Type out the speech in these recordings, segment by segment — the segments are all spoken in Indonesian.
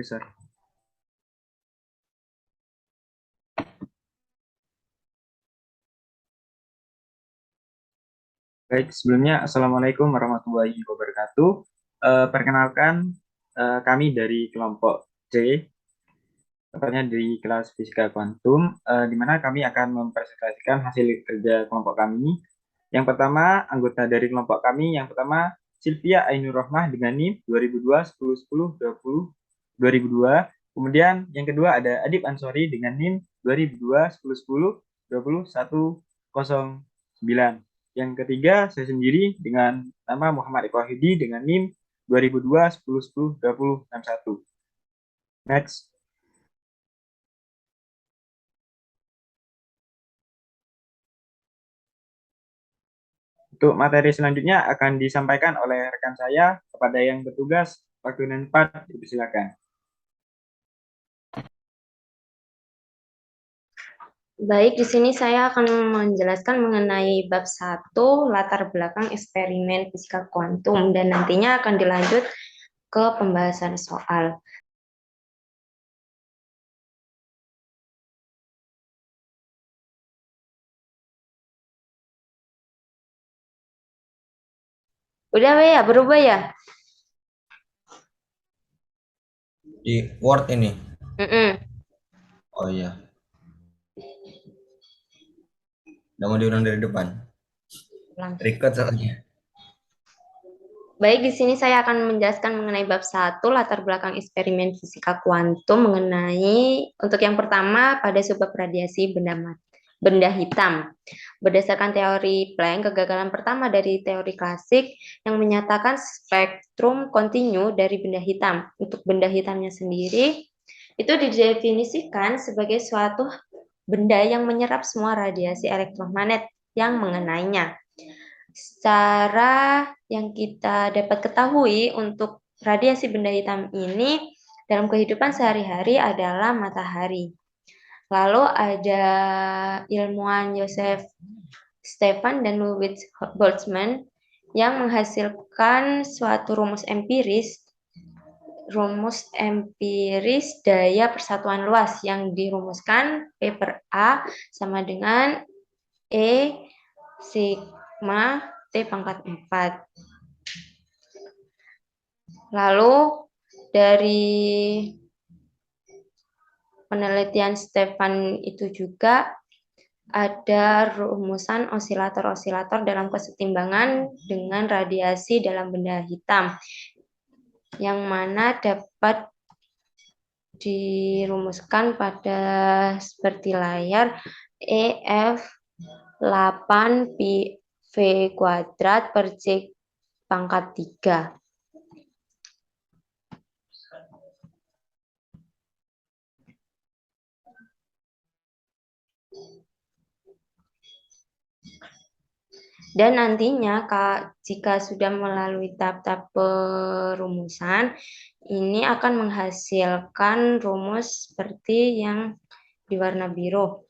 besar. Baik, sebelumnya Assalamualaikum warahmatullahi wabarakatuh. Perkenalkan, kami dari kelompok C, tepatnya dari kelas Fisika Kuantum, di mana kami akan mempresentasikan hasil kerja kelompok kami. Yang pertama, anggota dari kelompok kami, yang pertama Sylvia Ainur Rohmah dengan NIM 2002 10 10 20 2002. Kemudian yang kedua ada Adib Ansori dengan NIM 2002 10 10 20 109. Yang ketiga saya sendiri dengan nama Muhammad Eko Wahyudi dengan NIM 2002 10 10 20 61. Next. Untuk materi selanjutnya akan disampaikan oleh rekan saya kepada yang bertugas. Waktu dan tempat, silakan. Baik, di sini saya akan menjelaskan mengenai bab 1, latar belakang eksperimen fisika kuantum, dan nantinya akan dilanjut ke pembahasan soal. Udah ya, berubah ya? Di Word ini. Oh iya. Udah mau diulang dari depan. Record soalnya. Baik, di sini saya akan menjelaskan mengenai bab 1, latar belakang eksperimen fisika kuantum mengenai, untuk yang pertama, pada sebab radiasi benda hitam. Berdasarkan teori Planck, kegagalan pertama dari teori klasik yang menyatakan spektrum kontinu dari benda hitam. Untuk benda hitamnya sendiri, itu didefinisikan sebagai suatu benda yang menyerap semua radiasi elektromagnet yang mengenainya. Secara yang kita dapat ketahui untuk radiasi benda hitam ini dalam kehidupan sehari-hari adalah matahari. Lalu ada ilmuwan Joseph Stefan dan Louis Boltzmann yang menghasilkan suatu rumus empiris daya persatuan luas yang dirumuskan P per A sama dengan E sigma T pangkat 4. Lalu dari penelitian Stefan itu juga ada rumusan osilator-osilator dalam kesetimbangan dengan radiasi dalam benda hitam, yang mana dapat dirumuskan pada seperti layar EF 8 pi V kuadrat per C pangkat 3. Dan nantinya jika sudah melalui tahap-tahap perumusan, ini akan menghasilkan rumus seperti yang di warna biru.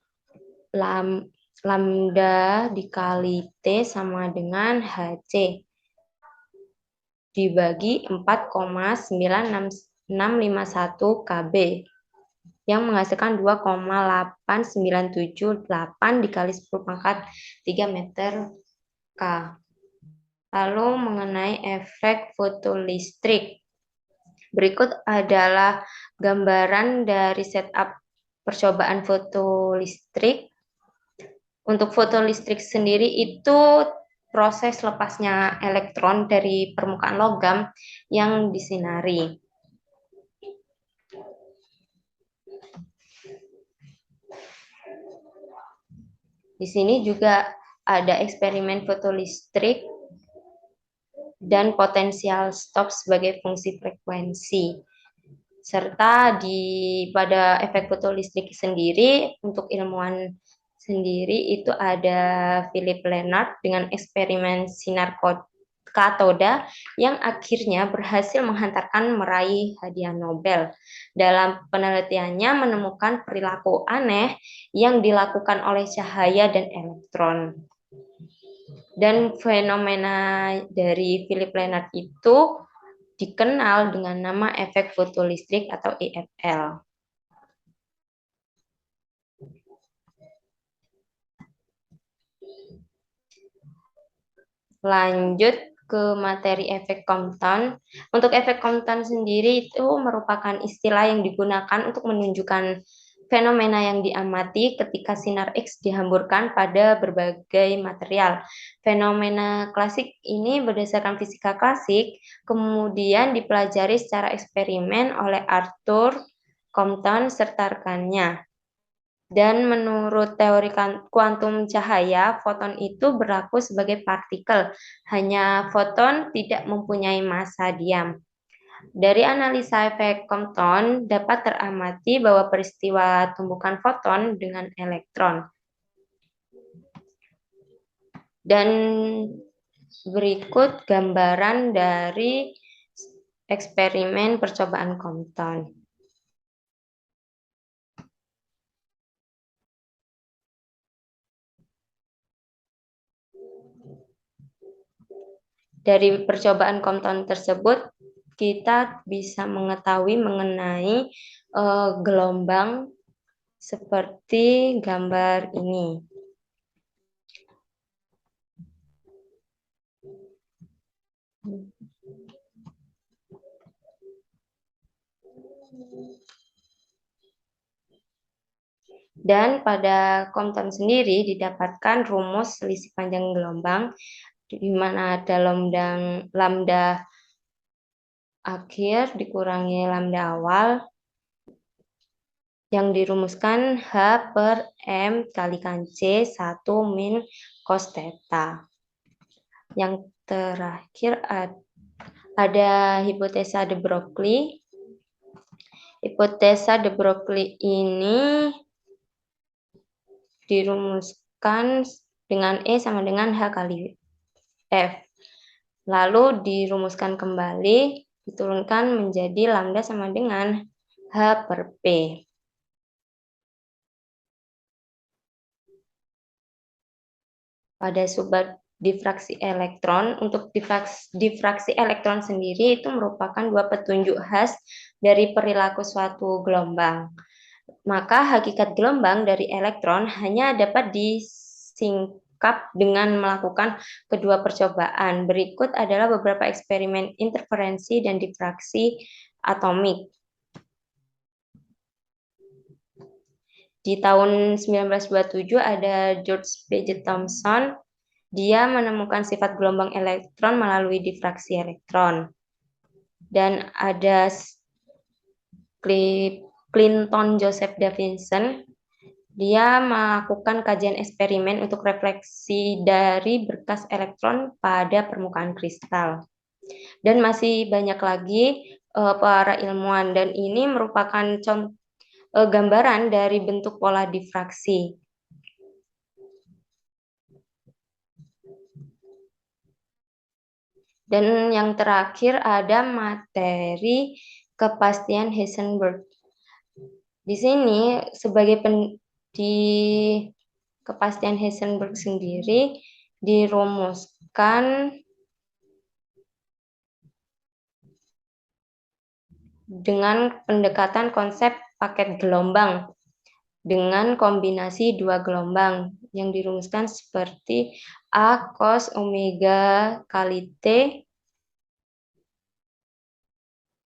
Lambda dikali T sama dengan HC dibagi 4,96651 KB yang menghasilkan 2,8978 dikali 10 pangkat 3 meter K. Lalu mengenai efek fotolistrik. Berikut adalah gambaran dari setup percobaan fotolistrik. Untuk fotolistrik sendiri itu proses lepasnya elektron dari permukaan logam yang disinari. Di sini juga ada eksperimen fotolistrik dan potensial stop sebagai fungsi frekuensi. Serta pada efek fotolistrik sendiri, untuk ilmuwan sendiri itu ada Philip Lenard dengan eksperimen sinar katoda yang akhirnya berhasil menghantarkan meraih hadiah Nobel. Dalam penelitiannya menemukan perilaku aneh yang dilakukan oleh cahaya dan elektron. Dan fenomena dari Philip Lenard itu dikenal dengan nama efek fotolistrik atau EFL. Lanjut ke materi efek Compton. Untuk efek Compton sendiri itu merupakan istilah yang digunakan untuk menunjukkan fenomena yang diamati ketika sinar X dihamburkan pada berbagai material. Fenomena klasik ini berdasarkan fisika klasik, kemudian dipelajari secara eksperimen oleh Arthur Compton serta rekannya. Dan menurut teori kuantum cahaya, foton itu berlaku sebagai partikel. Hanya foton tidak mempunyai massa diam. Dari analisa efek Compton dapat teramati bahwa peristiwa tumbukan foton dengan elektron. Dan berikut gambaran dari eksperimen percobaan Compton. Dari percobaan Compton tersebut, kita bisa mengetahui mengenai gelombang seperti gambar ini. Dan pada Compton sendiri didapatkan rumus selisih panjang gelombang, di mana ada lambda akhir dikurangi lambda awal, yang dirumuskan H per M kalikan C 1 min cos theta. Yang terakhir ada hipotesa de Broglie. Hipotesa de Broglie ini dirumuskan dengan E sama dengan H kali F. Lalu dirumuskan kembali, diturunkan menjadi lambda sama dengan H per P. Pada subbab difraksi elektron, untuk difraksi elektron sendiri itu merupakan dua petunjuk khas dari perilaku suatu gelombang. Maka hakikat gelombang dari elektron hanya dapat disingkap dengan melakukan kedua percobaan. Berikut adalah beberapa eksperimen interferensi dan difraksi atomik. Di tahun 1927 ada George Paget Thomson. Dia menemukan sifat gelombang elektron melalui difraksi elektron. Dan ada Clinton Joseph Davidson. Dia melakukan kajian eksperimen untuk refleksi dari berkas elektron pada permukaan kristal. Dan masih banyak lagi para ilmuwan, dan ini merupakan gambaran dari bentuk pola difraksi. Dan yang terakhir ada materi kepastian Heisenberg. Di sini sebagai di kepastian Heisenberg sendiri dirumuskan dengan pendekatan konsep paket gelombang dengan kombinasi dua gelombang yang dirumuskan seperti A cos omega kali T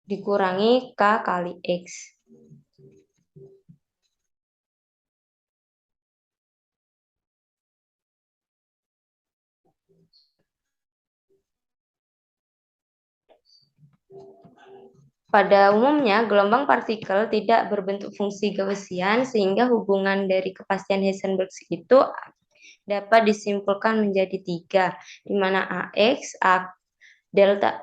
dikurangi K kali X. Pada umumnya, gelombang partikel tidak berbentuk fungsi Gaussian, sehingga hubungan dari kepastian Heisenberg itu dapat disimpulkan menjadi tiga, di mana AX, delta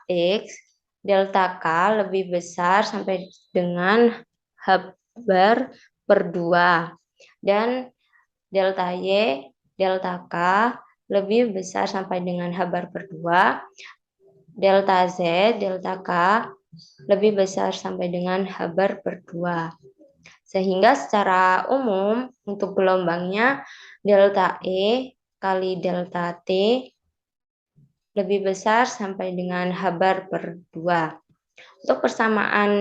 X, delta K lebih besar sampai dengan H bar per 2, dan delta Y, delta K lebih besar sampai dengan H bar per 2, delta Z, delta K lebih besar sampai dengan H bar per 2. Sehingga secara umum untuk gelombangnya delta E kali delta T lebih besar sampai dengan H-bar per 2. Untuk persamaan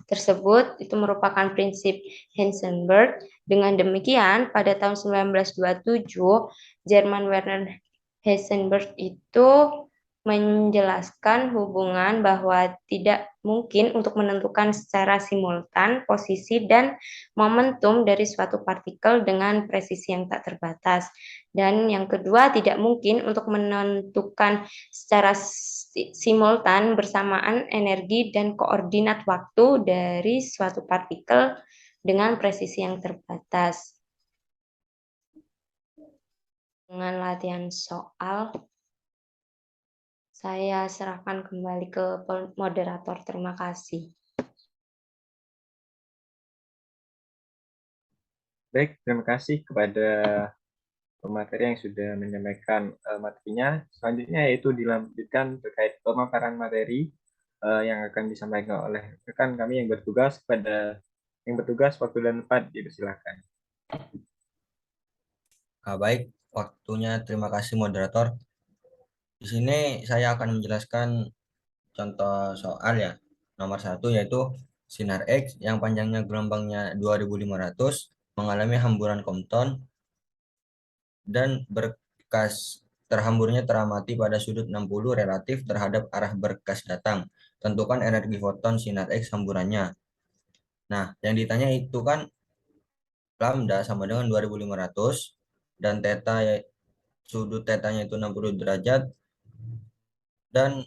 tersebut itu merupakan prinsip Heisenberg. Dengan demikian, pada tahun 1927, German Werner Heisenberg itu menjelaskan hubungan bahwa tidak mungkin untuk menentukan secara simultan posisi dan momentum dari suatu partikel dengan presisi yang tak terbatas. Dan yang kedua, tidak mungkin untuk menentukan secara simultan bersamaan energi dan koordinat waktu dari suatu partikel dengan presisi yang terbatas. Dengan latihan soal, saya serahkan kembali ke moderator. Terima kasih. Baik, terima kasih kepada pemateri yang sudah menyampaikan materinya. Selanjutnya yaitu dilanjutkan terkait pemaparan materi yang akan disampaikan oleh rekan kami yang bertugas. Kepada yang bertugas, waktu dan tempat dipersilakan. Baik, waktunya terima kasih moderator. Di sini saya akan menjelaskan contoh soal ya. Nomor 1 yaitu sinar X yang panjangnya gelombangnya 2500 mengalami hamburan Compton dan berkas terhamburnya teramati pada sudut 60 relatif terhadap arah berkas datang. Tentukan energi foton sinar X hamburannya. Nah, yang ditanya itu kan lambda sama dengan 2500 dan theta sudut tetanya itu 60 derajat dan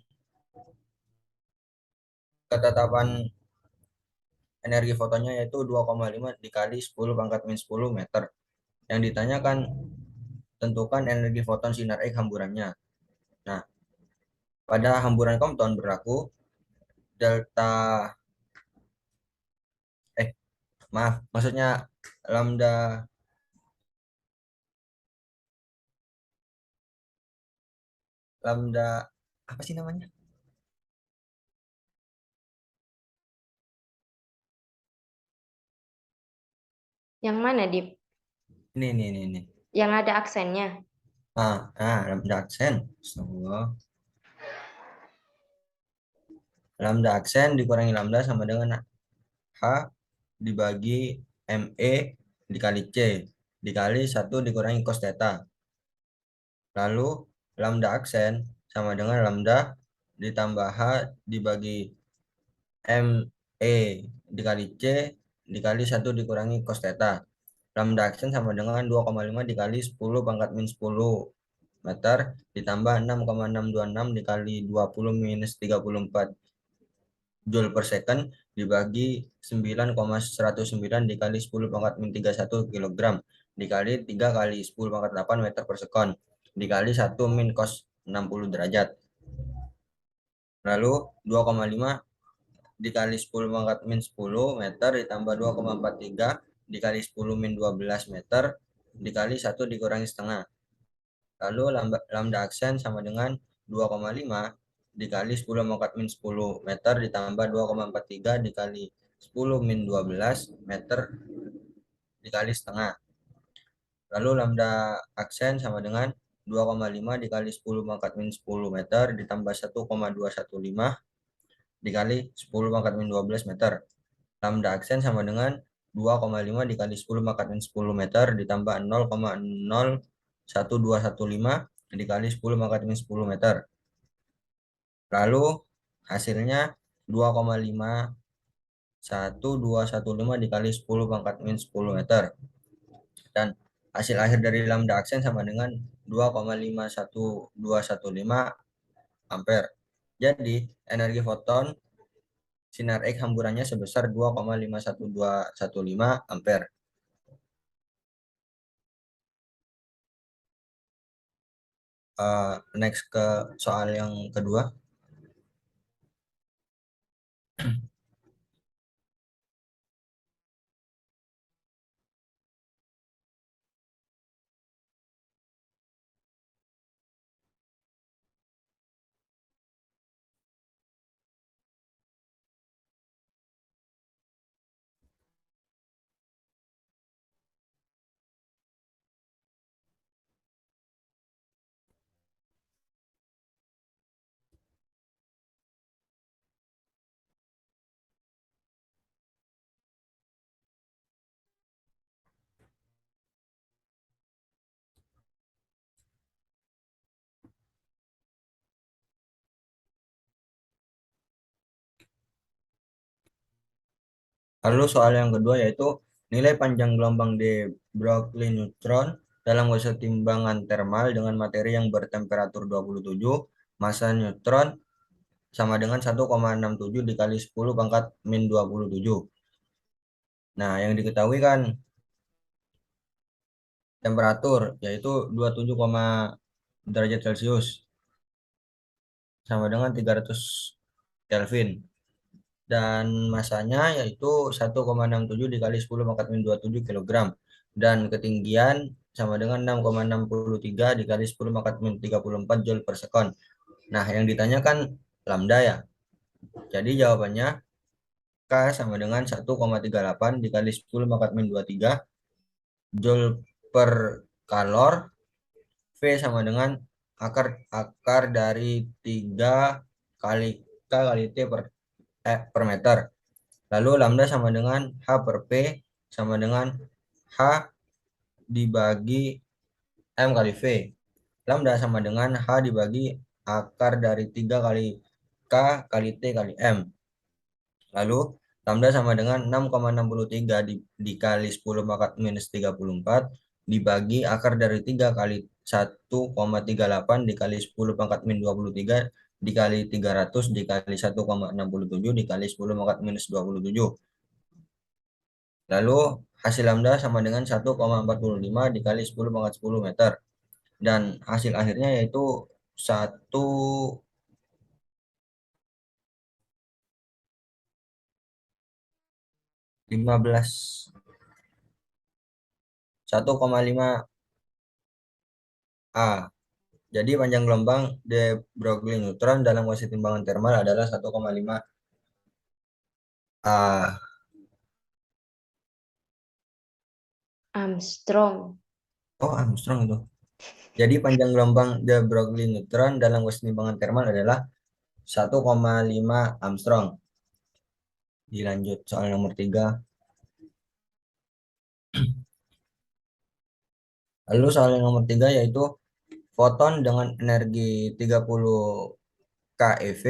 ketetapan energi fotonnya yaitu 2,5 dikali 10 pangkat min 10 meter. Yang ditanyakan tentukan energi foton sinar X hamburannya. Nah, pada hamburan Compton berlaku delta maaf, maksudnya lambda lambda apa sih namanya? Yang mana, Dip? Ini. Yang ada aksennya. Lambda aksen. Astagfirullah. Lambda aksen dikurangi lambda sama dengan H dibagi ME dikali C dikali 1 dikurangi cos theta. Lalu lambda aksen sama dengan lambda ditambah H dibagi ME dikali C dikali 1 dikurangi cos theta. Lambda aksen sama dengan 2,5 dikali 10 pangkat min 10 meter ditambah 6,626 dikali 20 minus 34 Joule per second dibagi 9,109 dikali 10 pangkat min 31 kilogram dikali 3 kali 10 pangkat 8 meter per sekon dikali 1 min cos 60 derajat. Lalu 2,5 dikali 10 pangkat min 10 meter ditambah 2,43 dikali 10 min 12 meter dikali 1 dikurangi setengah. Lalu lambda aksen sama dengan 2,5 dikali 10 pangkat min 10 meter ditambah 2,43 dikali 10 min 12 meter dikali setengah. Lalu lambda aksen sama dengan 2,5 dikali 10 pangkat min 10 meter ditambah 1,215 dikali 10 pangkat min 12 meter. Lambda aksen sama dengan 2,5 dikali 10 pangkat min 10 meter ditambah 0,01215 dikali 10 pangkat min 10 meter. Lalu hasilnya 2,51215 dikali 10 pangkat min 10 meter. Dan hasil akhir dari lambda aksen sama dengan 2,51215 ampere. Jadi energi foton sinar X hamburannya sebesar 2,51215 ampere. Next ke soal yang kedua. Lalu soal yang kedua yaitu nilai panjang gelombang de Broglie neutron dalam kesetimbangan termal dengan materi yang bertemperatur 27, massa neutron sama dengan 1,67 dikali 10 pangkat min 27. Nah, yang diketahui kan temperatur yaitu 27, derajat Celcius sama dengan 300 Kelvin. Dan masanya yaitu 1,67 dikali 10 pangkat min 27 kilogram. Dan ketinggian sama dengan 6,63 dikali 10 pangkat min 34 Joule per sekon. Nah, yang ditanyakan lambda ya. Jadi jawabannya K sama dengan 1,38 dikali 10 pangkat min 23 Joule per kalor. V sama dengan akar akar dari 3 kali K kali T per meter. Lalu lambda sama dengan H per P sama dengan H dibagi M kali V. Lambda sama dengan H dibagi akar dari 3 kali K kali T kali M. Lalu lambda sama dengan 6,63 dikali 10 pangkat minus 34 dibagi akar dari 3 kali 1,38 dikali 10 pangkat min 23 dikali 300 dikali 1,67 dikali 10 pangkat minus 27. Lalu hasil lambda sama dengan 1,45 dikali 10 pangkat 10 meter. Dan hasil akhirnya yaitu 1,5 A. Jadi panjang gelombang de Broglie neutron dalam kesetimbangan termal adalah 1,5 A. Armstrong. Oh, Armstrong itu. Jadi panjang gelombang de Broglie neutron dalam kesetimbangan termal adalah 1,5 Armstrong. Dilanjut soal nomor 3. Lalu soal yang nomor 3 yaitu foton dengan energi 30 keV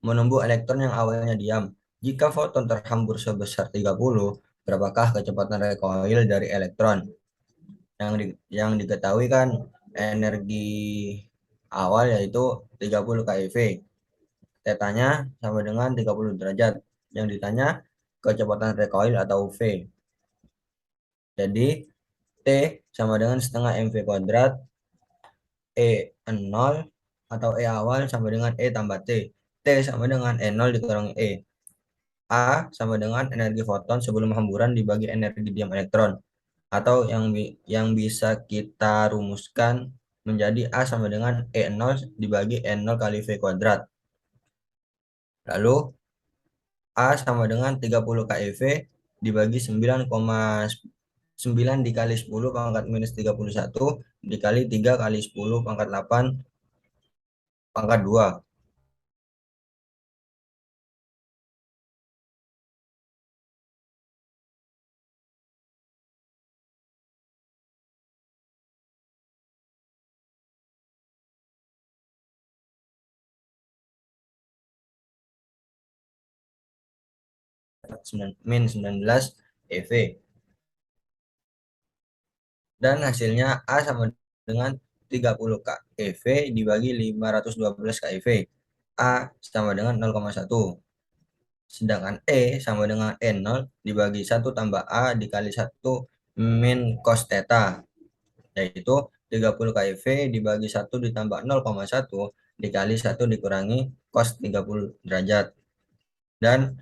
menumbuh elektron yang awalnya diam. Jika foton terhambur sebesar 30, berapakah kecepatan recoil dari elektron? Yang diketahui kan energi awal yaitu 30 keV. Tetanya sama dengan 30 derajat. Yang ditanya kecepatan recoil atau V. Jadi T sama dengan setengah mv kuadrat E0 atau E awal sama dengan E tambah T. T sama dengan E0 dikurangi E. A sama dengan energi foton sebelum hamburan dibagi energi diam elektron. Atau yang bisa kita rumuskan menjadi A sama dengan E0 dibagi E0 kali V kuadrat. Lalu A sama dengan 30 keV dibagi 9,9 dikali 10 pangkat minus 31 dikali 3 kali 10 pangkat 8 pangkat 2. Min 19 EV. Dan hasilnya A sama dengan 30 keV dibagi 512 keV. A sama dengan 0,1. Sedangkan E sama dengan E0 dibagi 1 tambah A dikali 1 min cos theta. Yaitu 30 keV dibagi 1 ditambah 0,1 dikali 1 dikurangi cos 30 derajat. Dan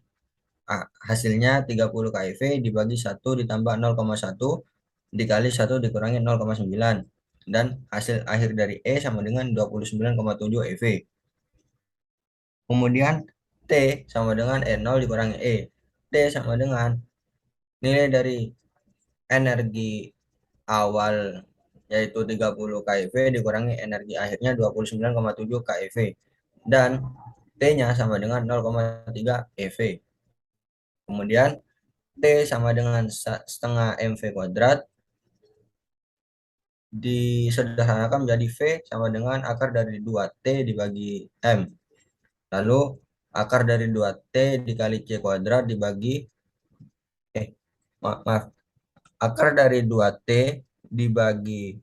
hasilnya 30 keV dibagi 1 ditambah 0,1 dikali 1 dikurangi 0,9. Dan hasil akhir dari E sama dengan 29,7 EV. Kemudian T sama dengan E0 dikurangi E. T sama dengan nilai dari energi awal yaitu 30 keV dikurangi energi akhirnya 29,7 keV. Dan T-nya sama dengan 0,3 EV. Kemudian T sama dengan setengah mv kuadrat disederhanakan menjadi V sama dengan akar dari 2T dibagi M. Lalu akar dari 2T dikali C kuadrat dibagi maaf, akar dari 2T dibagi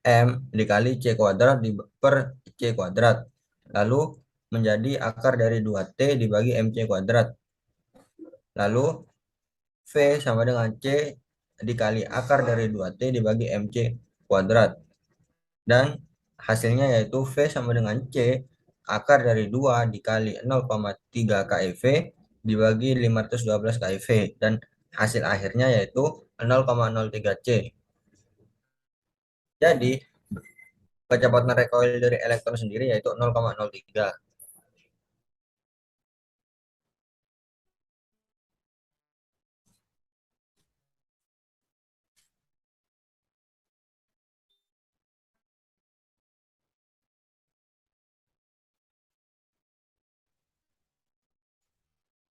M dikali C kuadrat per C kuadrat. Lalu menjadi akar dari 2T dibagi MC kuadrat. Lalu V sama dengan C dikali akar dari 2T dibagi MC kuadrat. Dan hasilnya yaitu V sama dengan C akar dari 2 dikali 0,3 KIV dibagi 512 KIV. Dan hasil akhirnya yaitu 0,03 C. Jadi kecepatan recoil dari elektron sendiri yaitu 0,03.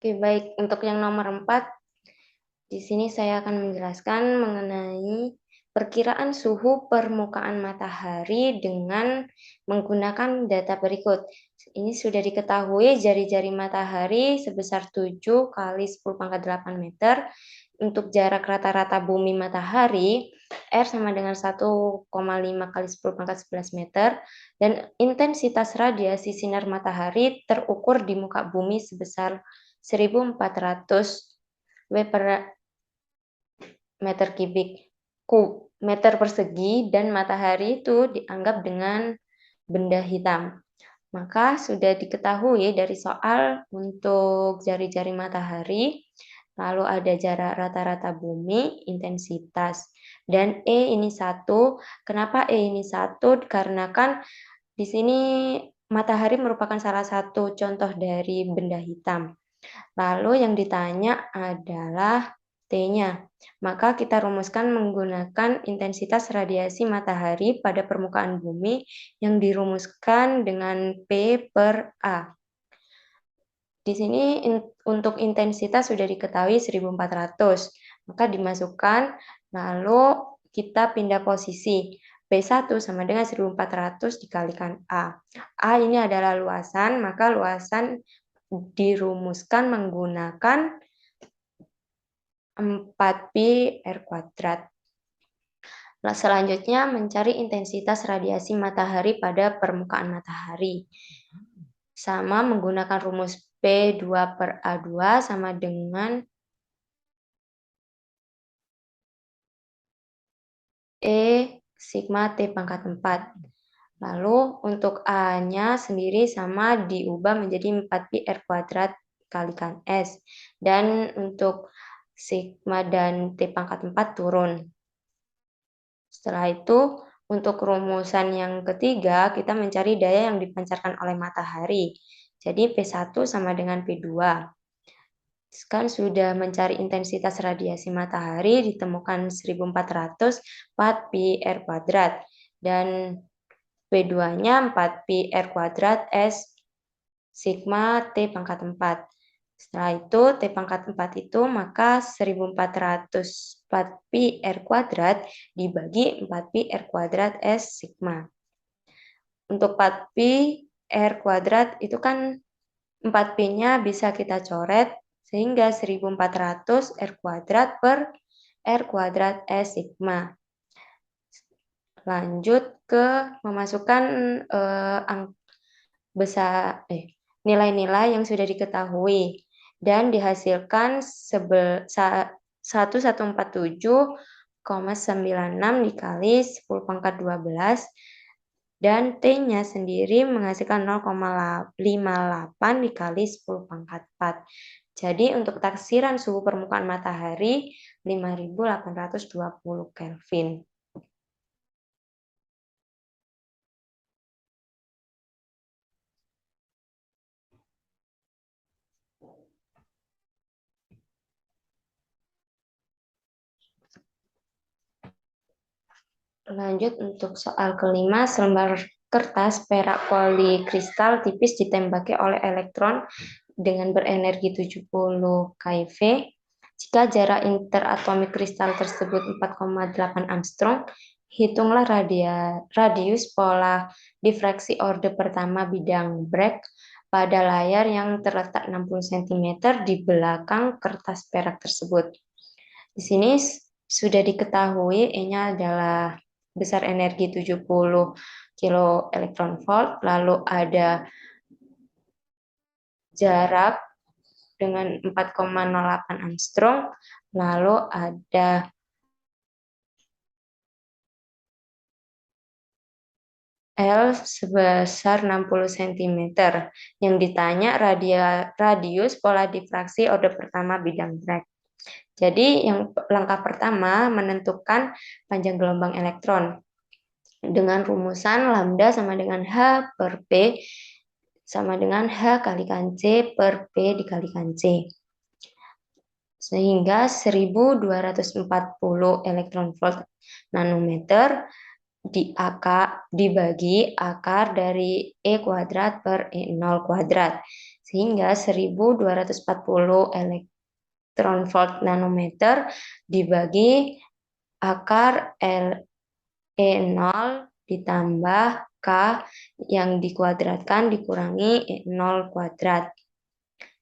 Oke, baik. Untuk yang nomor 4, di sini saya akan menjelaskan mengenai perkiraan suhu permukaan matahari dengan menggunakan data berikut. Ini sudah diketahui jari-jari matahari sebesar 7 kali 10 pangkat 8 meter. Untuk jarak rata-rata bumi matahari, R sama dengan 1,5 kali 10 pangkat 11 meter, dan intensitas radiasi sinar matahari terukur di muka bumi sebesar 1400 W per meter kubik meter persegi, dan matahari itu dianggap dengan benda hitam. Maka sudah diketahui dari soal untuk jari-jari matahari, lalu ada jarak rata-rata bumi, intensitas, dan E ini 1. Kenapa E ini 1? Karena kan di sini matahari merupakan salah satu contoh dari benda hitam. Lalu yang ditanya adalah T-nya. Maka kita rumuskan menggunakan intensitas radiasi matahari pada permukaan bumi yang dirumuskan dengan P per A. Di sini untuk intensitas sudah diketahui 1400. Maka dimasukkan, lalu kita pindah posisi. P1 sama dengan 1400 dikalikan A. A ini adalah luasan, maka luasan dirumuskan menggunakan 4pi R kuadrat. Selanjutnya mencari intensitas radiasi matahari pada permukaan matahari. Sama menggunakan rumus P2 per A2 sama dengan E sigma T pangkat 4. Lalu untuk A-nya sendiri sama diubah menjadi 4pi R kuadrat kalikan S. Dan untuk sigma dan T pangkat 4 turun. Setelah itu, untuk rumusan yang ketiga, kita mencari daya yang dipancarkan oleh matahari. Jadi P1 sama dengan P2. Sekarang sudah mencari intensitas radiasi matahari, ditemukan 1400 4pi R kuadrat. Dan P2-nya 4pi R kuadrat S sigma T pangkat 4. Setelah itu, T pangkat 4 itu, maka 1400 4pi R kuadrat dibagi 4pi R kuadrat S sigma. Untuk 4pi R kuadrat itu kan 4pi-nya bisa kita coret, sehingga 1400 R kuadrat per R kuadrat S sigma. Lanjut ke memasukkan nilai-nilai yang sudah diketahui dan dihasilkan 1147,96 dikali 10 pangkat 12 dan T-nya sendiri menghasilkan 0,58 dikali 10 pangkat 4. Jadi untuk taksiran suhu permukaan matahari 5820 Kelvin. Lanjut untuk soal kelima, selembar kertas perak polikristal tipis ditembaki oleh elektron dengan berenergi 70 keV. Jika jarak interatomik kristal tersebut 4,8 Armstrong, hitunglah radius pola difraksi orde pertama bidang Bragg pada layar yang terletak 60 cm di belakang kertas perak tersebut. Di sini sudah diketahui E-nya adalah besar energi 70 kilo elektron volt, lalu ada jarak dengan 4,08 Armstrong, lalu ada L sebesar 60 cm. Yang ditanya radius pola difraksi orde pertama bidang Bragg. Jadi yang langkah pertama menentukan panjang gelombang elektron dengan rumusan lambda sama dengan H per P sama dengan H kalikan C per P dikalikan C. Sehingga 1240 elektron volt nanometer dibagi akar dari E kuadrat per E0 kuadrat. Sehingga 1240 elektron volt nanometer dibagi akar E0 ditambah K yang dikuadratkan dikurangi E0 kuadrat.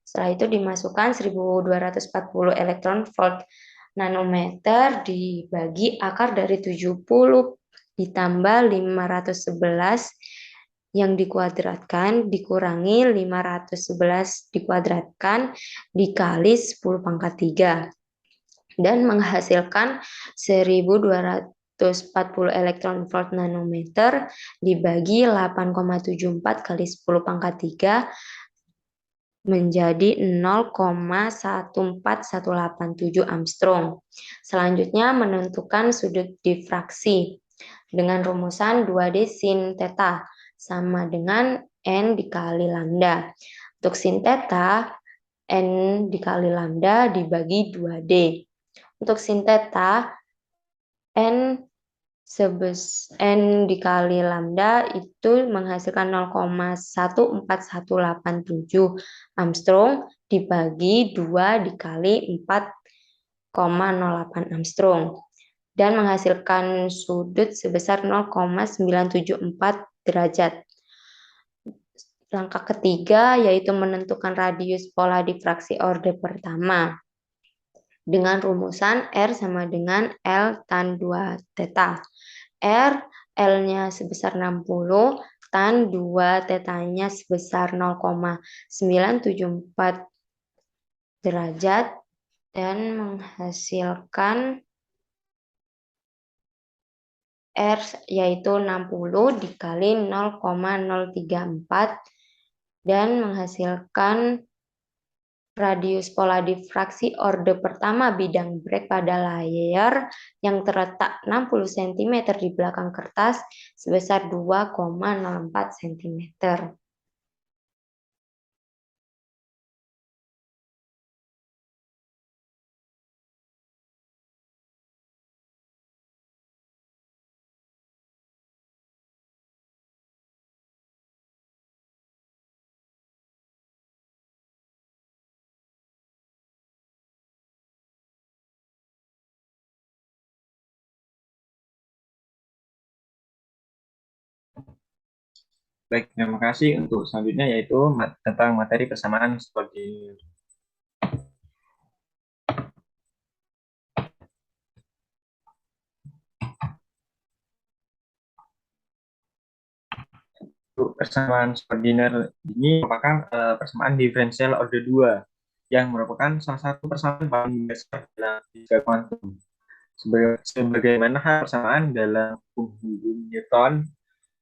Setelah itu dimasukkan 1240 elektron volt nanometer dibagi akar dari 70 ditambah 511 yang dikuadratkan dikurangi 511 dikuadratkan dikali 10 pangkat 3 dan menghasilkan 1240 elektron volt nanometer dibagi 8,74 kali 10 pangkat 3 menjadi 0,14187 Armstrong. Selanjutnya menentukan sudut difraksi dengan rumusan 2D sin theta sama dengan N dikali lambda. Untuk sin theta, N dikali lambda dibagi 2D. Untuk sin theta, N N dikali lambda itu menghasilkan 0,14187 Armstrong dibagi 2 dikali 4,08 Armstrong dan menghasilkan sudut sebesar 0,974 derajat. Langkah ketiga yaitu menentukan radius pola difraksi orde pertama dengan rumusan R sama dengan L tan 2 theta. L-nya sebesar 60, tan 2 tetanya sebesar 0,974 derajat dan menghasilkan R yaitu 60 dikali 0,034 dan menghasilkan radius pola difraksi orde pertama bidang Bragg pada layar yang terletak 60 cm di belakang kertas sebesar 2,04 cm. Baik, terima kasih. Untuk selanjutnya yaitu tentang materi persamaan koordinir. Untuk persamaan koordinir ini merupakan persamaan diferensial order 2 yang merupakan salah satu persamaan paling dasar dalam fisika kuantum. Sebagaimana persamaan dalam hukum Newton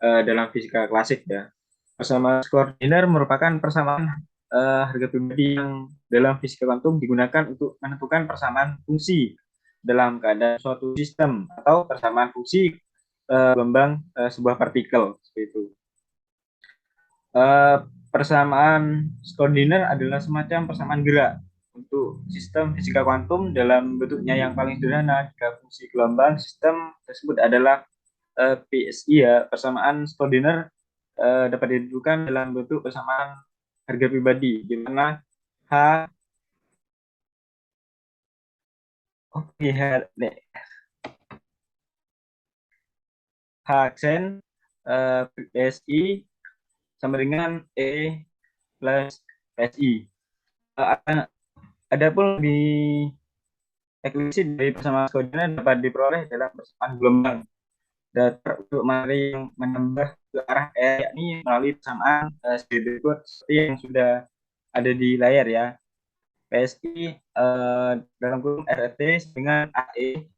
dalam fisika klasik ya. Persamaan koordinir merupakan persamaan harga pribadi yang dalam fisika kuantum digunakan untuk menentukan persamaan fungsi dalam keadaan suatu sistem atau persamaan fungsi gelombang sebuah partikel seperti itu. Persamaan koordinir adalah semacam persamaan gerak untuk sistem fisika kuantum dalam bentuknya yang paling sederhana. Jika fungsi gelombang sistem tersebut adalah PSI ya, persamaan koordinir dapat ditentukan dalam bentuk persamaan harga pribadi, di mana H H aksen PSI sama dengan E plus PSI. Ada pun di Eklipsi dari persamaan koordinat dapat diperoleh dalam persamaan gelombang datar untuk materi yang menambah ke arah R, yakni melalui persamaan sebagai berikut seperti yang sudah ada di layar ya. PSI dalam kurung RT dengan AE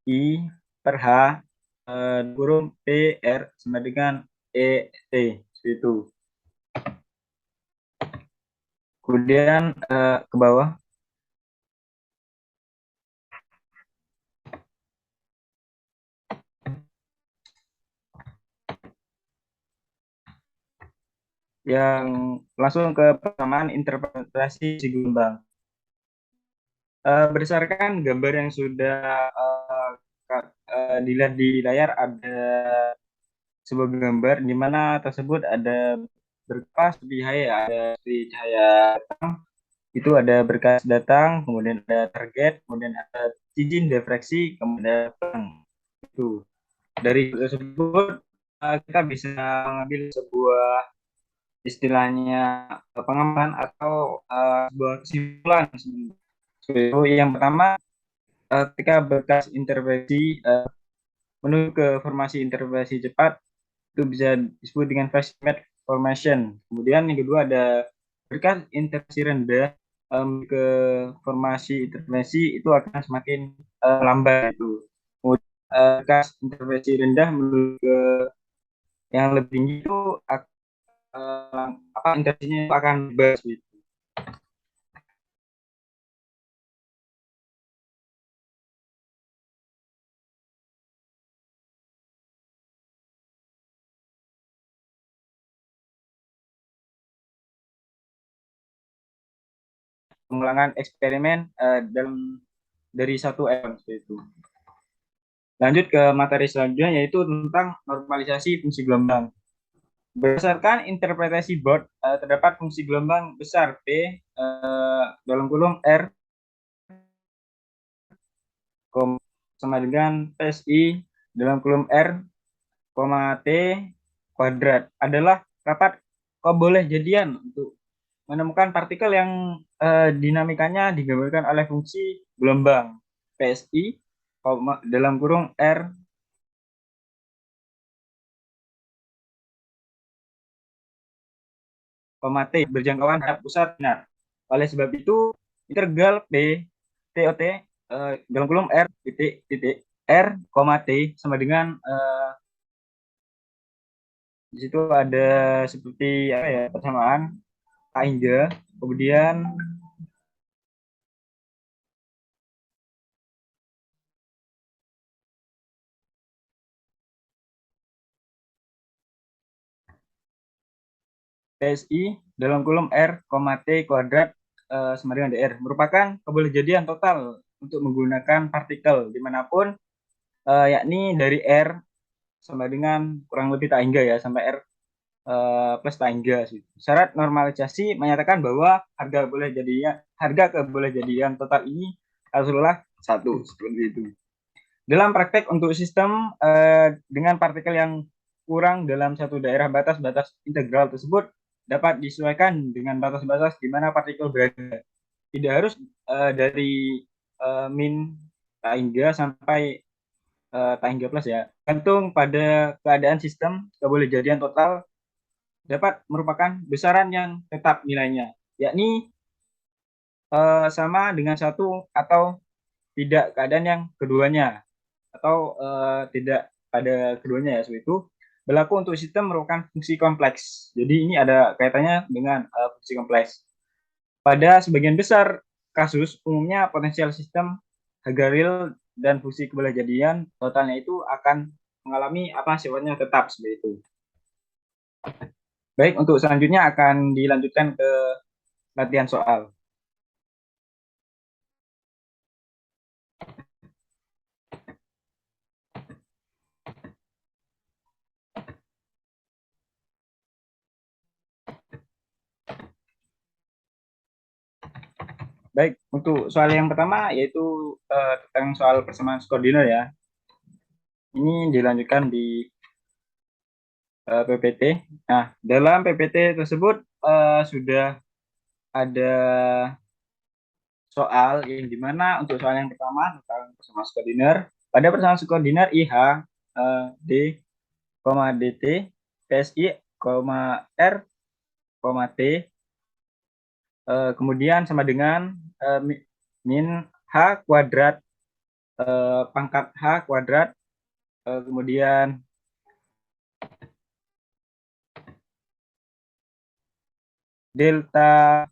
I per H kurung PR sama dengan ET seperti itu. Kemudian ke bawah yang langsung ke persamaan interpretasi gelombang. Berdasarkan gambar yang sudah dilihat di layar, ada sebuah gambar di mana tersebut ada berkas seperti cahaya, ada seperti cahaya datang, itu ada berkas datang, kemudian ada target, kemudian ada cincin defleksi, kemudian datang. Itu dari tersebut kita bisa mengambil sebuah istilahnya pengaman atau sebuah kesimpulan. So, yang pertama, ketika berkas intervensi menuju ke formasi intervensi cepat, itu bisa disebut dengan fast match formation. Kemudian yang kedua ada berkas intervensi rendah ke formasi intervensi itu akan semakin lambat itu. Kemudian berkas intervensi rendah menuju ke yang lebih tinggi itu apa intervensinya itu akan bebas gitu. Pengulangan eksperimen dari satu elemen itu. Lanjut ke materi selanjutnya yaitu tentang normalisasi fungsi gelombang. Berdasarkan interpretasi Bode, terdapat fungsi gelombang besar P dalam kurung R sama dengan PSI dalam kurung R, T kuadrat adalah rapat boleh jadian untuk menemukan partikel yang dinamikanya digambarkan oleh fungsi gelombang PSI dalam kurung R, T berjangkauan terhadap pusat benar. Oleh sebab itu, integral P TOT dalam kolom R titik titik R, T sama dengan di situ ada seperti apa ya persamaan K hingga kemudian PSI dalam kolom R, T kuadrat sama dengan DR merupakan kebolehjadian total untuk menggunakan partikel dimanapun yakni dari R sama dengan kurang lebih tak hingga ya sampai R plus tangga sih. Syarat normalisasi menyatakan bahwa harga kebolehjadian total ini adalah satu seperti itu. Dalam praktek untuk sistem dengan partikel yang kurang dalam satu daerah batas-batas integral tersebut dapat disesuaikan dengan batas-batas di mana partikel berada. Tidak harus dari min tangga sampai tangga plus ya. Gantung pada keadaan sistem kebolehjadian total dapat merupakan besaran yang tetap nilainya, yakni sama dengan satu atau tidak keadaan yang keduanya, atau tidak pada keduanya ya, seperti itu. Berlaku untuk sistem merupakan fungsi kompleks. Jadi ini ada kaitannya dengan fungsi kompleks. Pada sebagian besar kasus, umumnya potensial sistem harga real dan fungsi kebolehjadian totalnya itu akan mengalami apa sifatnya tetap seperti itu. Baik, untuk selanjutnya akan dilanjutkan ke latihan soal. Baik, untuk soal yang pertama yaitu tentang soal persamaan koordinat ya. Ini dilanjutkan di PPT. Nah, dalam PPT tersebut sudah ada soal yang dimana untuk soal yang pertama tentang persamaan koordinat. Pada persamaan koordinat IH D, dt PSI, R, T, kemudian sama dengan min H kuadrat pangkat H kuadrat, kemudian delta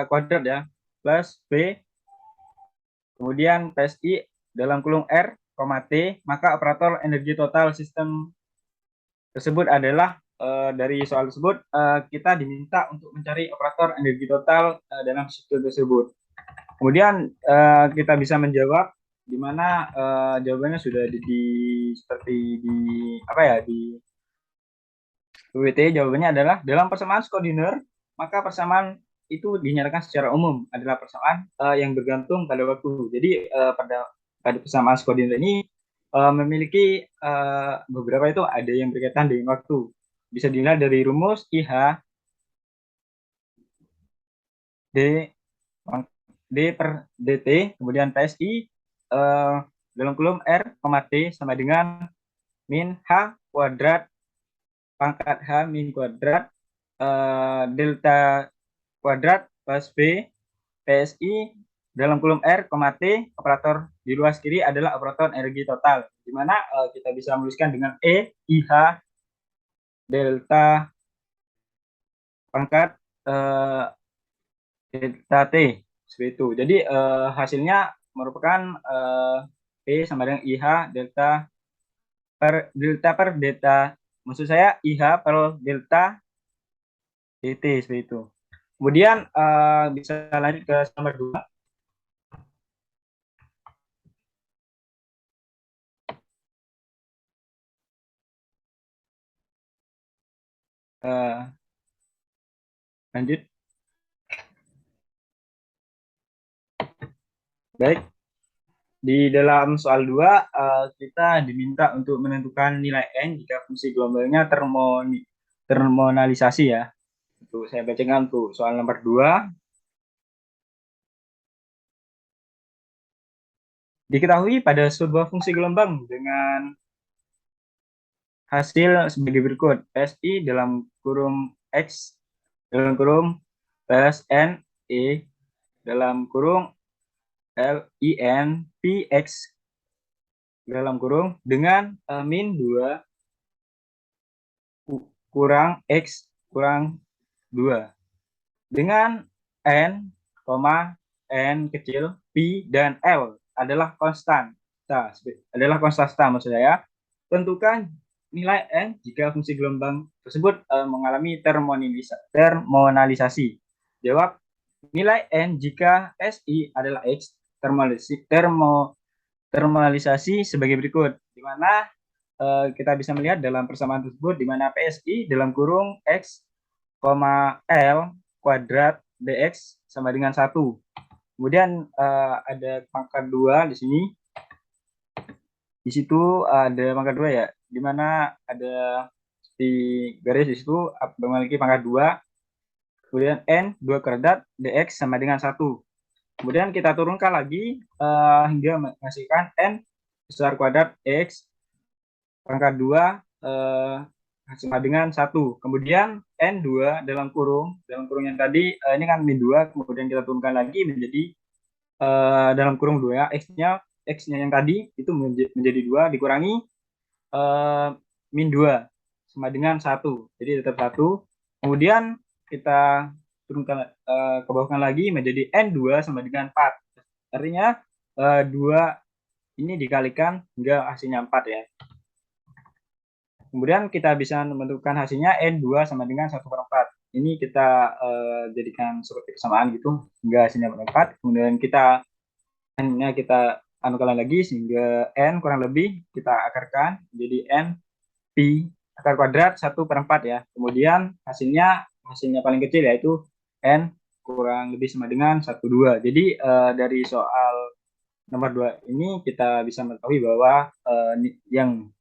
kuadrat ya, plus B, kemudian PSI dalam kurung R, T, maka operator energi total sistem tersebut adalah dari soal tersebut kita diminta untuk mencari operator energi total dalam sistem tersebut. Kemudian kita bisa menjawab di mana jawabannya sudah seperti di apa ya di PPT. Jawabannya adalah dalam persamaan Schrödinger, maka persamaan itu dinyatakan secara umum adalah persamaan yang bergantung pada waktu. Jadi pada persamaan Schrödinger ini memiliki beberapa itu ada yang berkaitan dengan waktu. Bisa dilihat dari rumus IH D per dt, kemudian PSI dalam kolom R, T sama dengan min H kuadrat pangkat H min kuadrat delta kuadrat plus B PSI dalam kolom R, T, operator di luas kiri adalah operator energi total, di mana kita bisa menuliskan dengan IH delta pangkat delta T, seperti itu. Jadi hasilnya merupakan P sama dengan IH delta per delta, maksud saya IH per delta dt, seperti itu. Kemudian bisa lanjut ke nomor 2. Lanjut. Baik. Di dalam soal 2 kita diminta untuk menentukan nilai n jika fungsi gelombangnya termonalisasi ya. Untuk saya bacakan untuk soal nomor 2. Diketahui pada sebuah fungsi gelombang dengan hasil sebagai berikut. PSI dalam kurung X dalam kurung plus N E dalam kurung LIN PX dalam kurung dengan min 2 kurang X kurang 2 dengan N, N kecil, P, dan L adalah konstan. Adalah konstanta maksud saya. Tentukan nilai N jika fungsi gelombang tersebut mengalami termonalisasi. Jawab nilai N jika SI adalah X termonalisasi sebagai berikut, di mana kita bisa melihat dalam persamaan tersebut di mana PSI dalam kurung X, L kuadrat dx sama dengan 1. Kemudian ada pangkat 2 di sini. Di situ ada pangkat 2 ya, di mana ada di garis di situ memiliki pangkat 2. Kemudian n 2 kuadrat dx sama dengan 1. Kemudian kita turunkan lagi hingga menghasilkan n besar kuadrat x pangkat 2 sama dengan 1. Kemudian N2 dalam kurung yang tadi ini kan min 2, kemudian kita turunkan lagi menjadi dalam kurung 2, X-nya yang tadi itu menjadi 2 dikurangi min 2 sama dengan 1. Jadi tetap 1. Kemudian kita turunkan ke bawahkan lagi menjadi N2 sama dengan 4. Artinya 2 ini dikalikan hingga hasilnya 4 ya. Kemudian kita bisa menentukan hasilnya N2 sama dengan 1/4. Ini kita jadikan seperti persamaan gitu hingga hasilnya 4. Kemudian kita N-nya kita anukan lagi sehingga N kurang lebih kita akarkan jadi N Pi akar kuadrat 1/4 ya. Kemudian hasilnya paling kecil yaitu N kurang lebih sama dengan 1/2. Jadi dari soal nomor 2 ini kita bisa mengetahui bahwa yang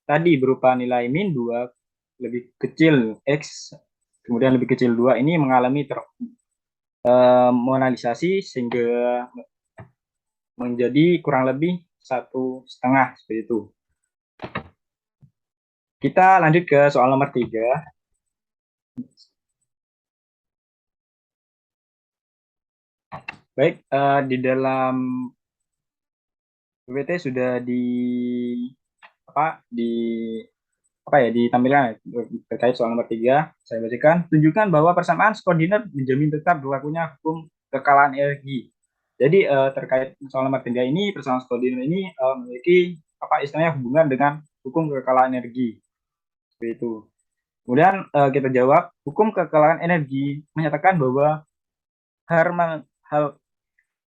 tadi berupa nilai min 2 lebih kecil X kemudian lebih kecil 2 ini mengalami monalisasi sehingga menjadi kurang lebih 1,5 seperti itu. Kita lanjut ke soal nomor 3. Baik, di dalam PPT sudah ditampilkan terkait soal nomor 3. Saya bacakan. Tunjukkan bahwa persamaan koordinat menjamin tetap berlakunya hukum kekalahan energi. Jadi terkait soal nomor 3 ini, persamaan koordinat ini memiliki istilahnya hubungan dengan hukum kekalahan energi. Seperti itu. Kemudian kita jawab, hukum kekalahan energi menyatakan bahwa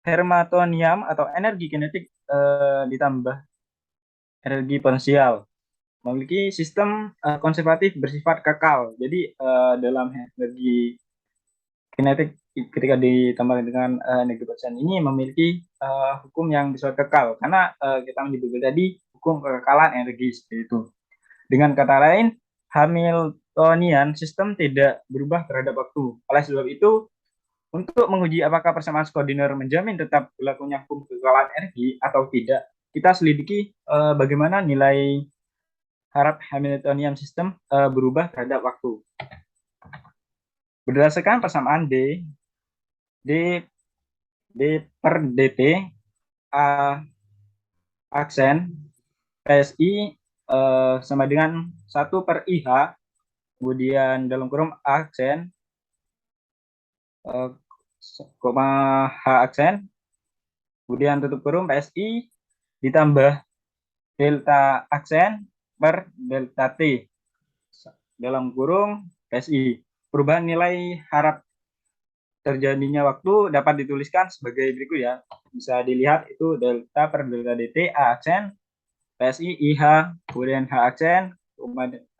Hamiltonian atau energi kinetik ditambah energi potensial memiliki sistem konservatif bersifat kekal. Jadi dalam energi kinetik ketika ditambah dengan energi potensial ini memiliki hukum yang bersifat kekal karena kita menyebut tadi hukum kekekalan energi seperti itu. Dengan kata lain, Hamiltonian sistem tidak berubah terhadap waktu. Oleh sebab itu, untuk menguji apakah persamaan koordinat menjamin tetap berlakunya hukum kekekalan energi atau tidak, kita selidiki bagaimana nilai harap Hamiltonian sistem berubah terhadap waktu. Berdasarkan persamaan D per dt aksen PSI sama dengan 1 per IH, kemudian dalam kurung aksen H aksen, kemudian tutup kurung PSI ditambah delta aksen per delta T dalam kurung PSI. Perubahan nilai harap terjadinya waktu dapat dituliskan sebagai berikut ya. Bisa dilihat itu delta per delta dt A aksen PSI IH, kemudian H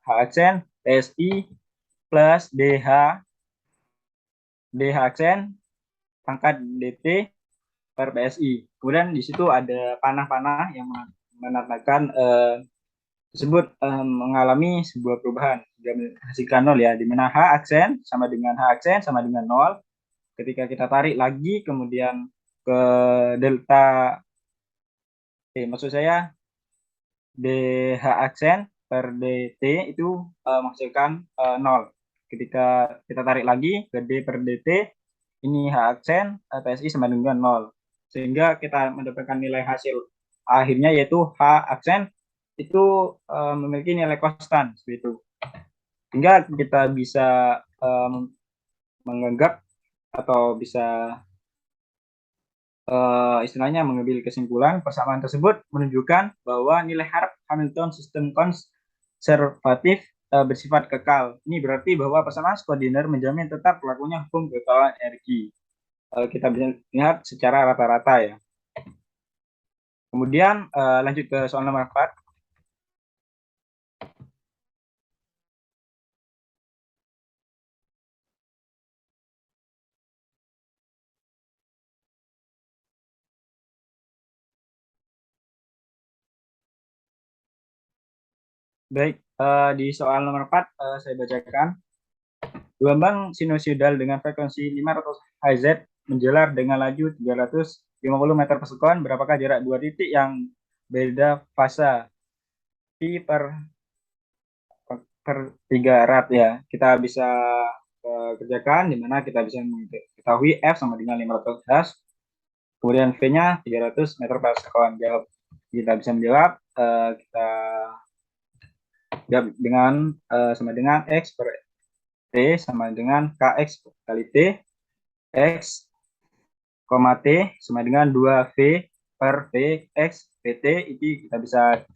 aksen PSI plus DH aksen pangkat dt per PSI. Kemudian di situ ada panah-panah yang menandakan tersebut mengalami sebuah perubahan menghasilkan 0 ya, di mana H aksen sama dengan 0. Ketika kita tarik lagi kemudian ke delta maksud saya DH aksen per DT itu menghasilkan 0. Ketika kita tarik lagi ke D per DT, ini H aksen PSI sama dengan 0. Sehingga kita mendapatkan nilai hasil akhirnya yaitu H aksen itu memiliki nilai konstan seperti itu. Sehingga kita bisa menganggap atau bisa istilahnya mengambil kesimpulan persamaan tersebut menunjukkan bahwa nilai harap Hamilton sistem konservatif bersifat kekal. Ini berarti bahwa persamaan koordinat menjamin tetap berlakunya hukum kekekalan energi. Kita bisa lihat secara rata-rata ya. Kemudian lanjut ke soal nomor 4. Baik, di soal nomor 4 saya bacakan. Gelombang sinusoidal dengan frekuensi 500 Hz menjalar dengan laju 350 meter per sekon. Berapakah jarak dua titik yang beda fase? Pi per 3 rad ya. Kita bisa kerjakan di mana kita bisa mengetahui F sama dengan 500 Hz. Kemudian V-nya 300 meter per sekon. Kita bisa menjawab kita jawab dengan sama dengan X per T sama dengan KX kali T, X, T sama dengan 2V per V, X, PT, itu kita bisa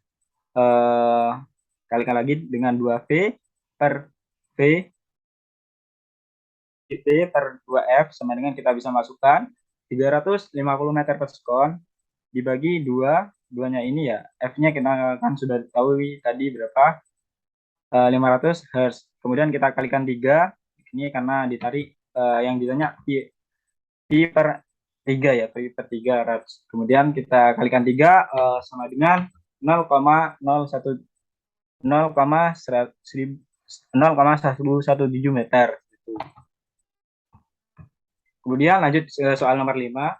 kalikan lagi dengan 2V per V, T per 2F sama dengan kita bisa masukkan 350 meter per sekon dibagi 2, duanya ini ya, F-nya kita kan sudah tahu tadi berapa, 500 Hz. Kemudian kita kalikan 3, ini karena ditarik yang ditanya pi per 3 ya, pi per 3 Hz. Kemudian kita kalikan 3 sama dengan 0,117 meter. Kemudian lanjut ke soal nomor 5.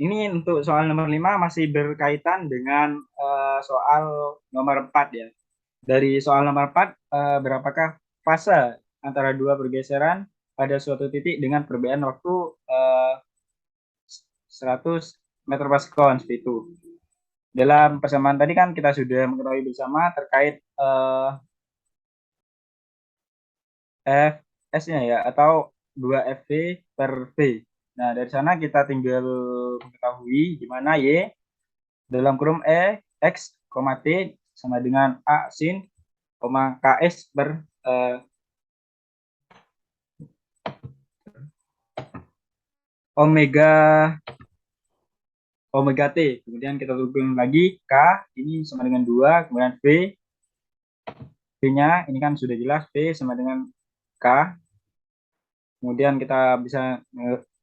Ini untuk soal nomor 5 masih berkaitan dengan soal nomor 4 ya. Dari soal nomor 4, berapakah fase antara dua pergeseran pada suatu titik dengan perbedaan waktu 100 meter per sekon seperti itu. Dalam persamaan tadi kan kita sudah mengetahui bersama terkait Fs-nya ya, atau 2FV per V. Nah, dari sana kita tinggal mengetahui di mana Y dalam kurung X, T sama dengan A sin, KS per omega omega T. Kemudian kita hubungin lagi K, ini sama dengan 2, kemudian V-nya ini kan sudah jelas, V sama dengan K. Kemudian kita bisa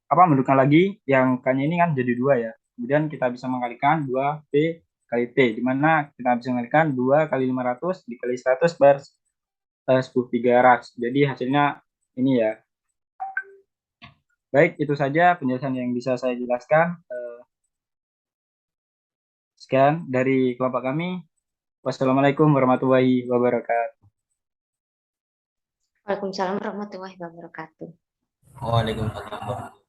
menentukan lagi yang K-nya ini kan jadi 2 ya. Kemudian kita bisa mengalikan 2V kali T, di mana kita bisa mengalikan 2 kali 500 dikali 100 per 10⁻⁷. Jadi hasilnya ini ya. Baik, itu saja penjelasan yang bisa saya jelaskan. Sekian dari kelompok kami. Wassalamualaikum warahmatullahi wabarakatuh. Waalaikumsalam warahmatullahi wabarakatuh. Waalaikumsalam.